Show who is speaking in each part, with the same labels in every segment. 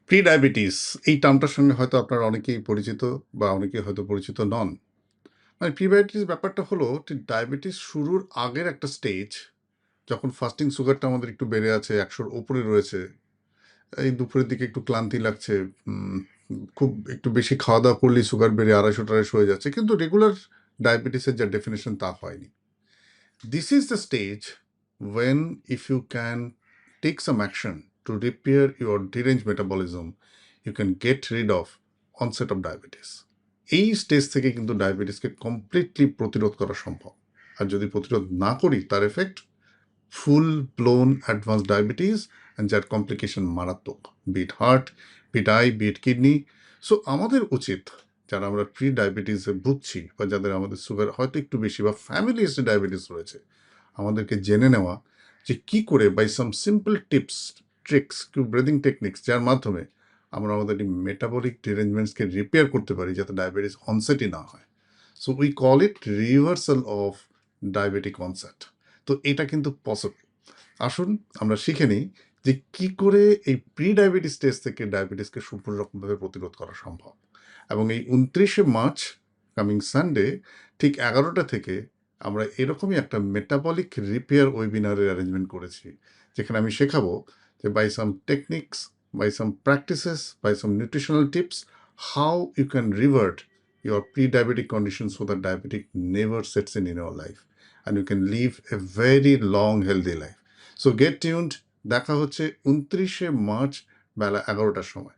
Speaker 1: Pre diabetes এই টার্মটার সঙ্গে হয়তো আপনারা অনেকেই পরিচিত বা অনেকেই হয়তো পরিচিত নন। মানে প্রি ডায়াবেটিস ব্যাপারটা হলো ঠিক ডায়াবেটিস শুরুর আগের একটা স্টেজ, যখন ফাস্টিং সুগারটা আমাদের একটু বেড়ে আছে, ১০০-র উপরে রয়েছে। এই দুপুরের দিকে একটু ক্লান্তি লাগছে, খুব একটু বেশি খাওয়া-দাওয়া করলেই সুগার বেড়ে ২৫০-২৫০ হয়ে যাচ্ছে। কিন্তু রেগুলার ডায়াবেটিসের যা ডেফিনিশন তা হয়নি। This is the stage when if you can take some action to repair your deranged metabolism, you can get rid of onset of diabetes. এই স্টেজ থেকে কিন্তু ডায়াবেটিসকে কমপ্লিটলি প্রতিরোধ করা সম্ভব। আর যদি প্রতিরোধ না করি তার effect full blown advance diabetes and যার কমপ্লিকেশন মারাত্মক, be it heart, be it eye, be it kidney. So আমাদের উচিত, যারা আমরা প্রি ডায়াবেটিসে ভুগছি বা যাদের আমাদের সুগার হয়তো একটু বেশি বা ফ্যামিলি হিস্ট্রি ডায়াবেটিস রয়েছে, আমাদেরকে জেনে নেওয়া যে কি করে by some simple tips, tricks, breathing techniques, যার মাধ্যমে আমরা আমাদের এই মেটাবলিক ডিরেঞ্জমেন্টসকে রিপেয়ার করতে পারি যাতে ডায়াবেটিস অনসেটই না হয়। So we call it reversal of diabetic onset. তো এটা কিন্তু পসিবল। আসুন আমরা শিখে নিই যে কি করে এই প্রি ডায়াবেটিস স্টেজ থেকে ডায়াবেটিসকে সম্পূর্ণ রকমভাবে প্রতিরোধ করা সম্ভব। এবং এই ২৯শে মার্চ কামিং সানডে ঠিক ১১টা থেকে আমরা এরকমই একটা মেটাবলিক রিপেয়ার ওয়েবিনারের অ্যারেঞ্জমেন্ট করেছি, যেখানে আমি শেখাবো যে by some techniques, by some practices, by some nutritional tips, how you can revert your pre-diabetic condition so that diabetic never sets in your life and you can live a very long healthy life. So get tuned. দেখা হচ্ছে ২৯শে March বেলা ১১টার সময়।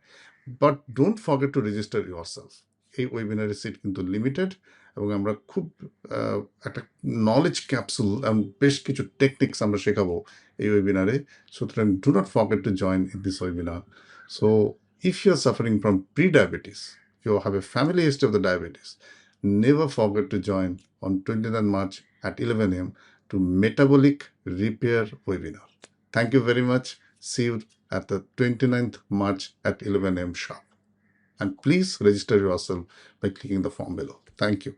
Speaker 1: But don't forget to register yourself. এই ওয়েবিনারের seat কিন্তু limited এবং আমরা খুব একটা নলেজ ক্যাপসুল এবং বেশ কিছু টেকনিক্স আমরা শেখাবো এই ওয়েবিনারে। সুতরাং do not forget to join in this webinar. So if you are suffering from pre diabetes, you have a family history of the diabetes, never forget to join on 29th March at 11 a.m. to Metabolic Repair webinar. Thank you very much. See you at the 29th March at 11 a.m. sharp. And please register yourself by clicking the form below. Thank you.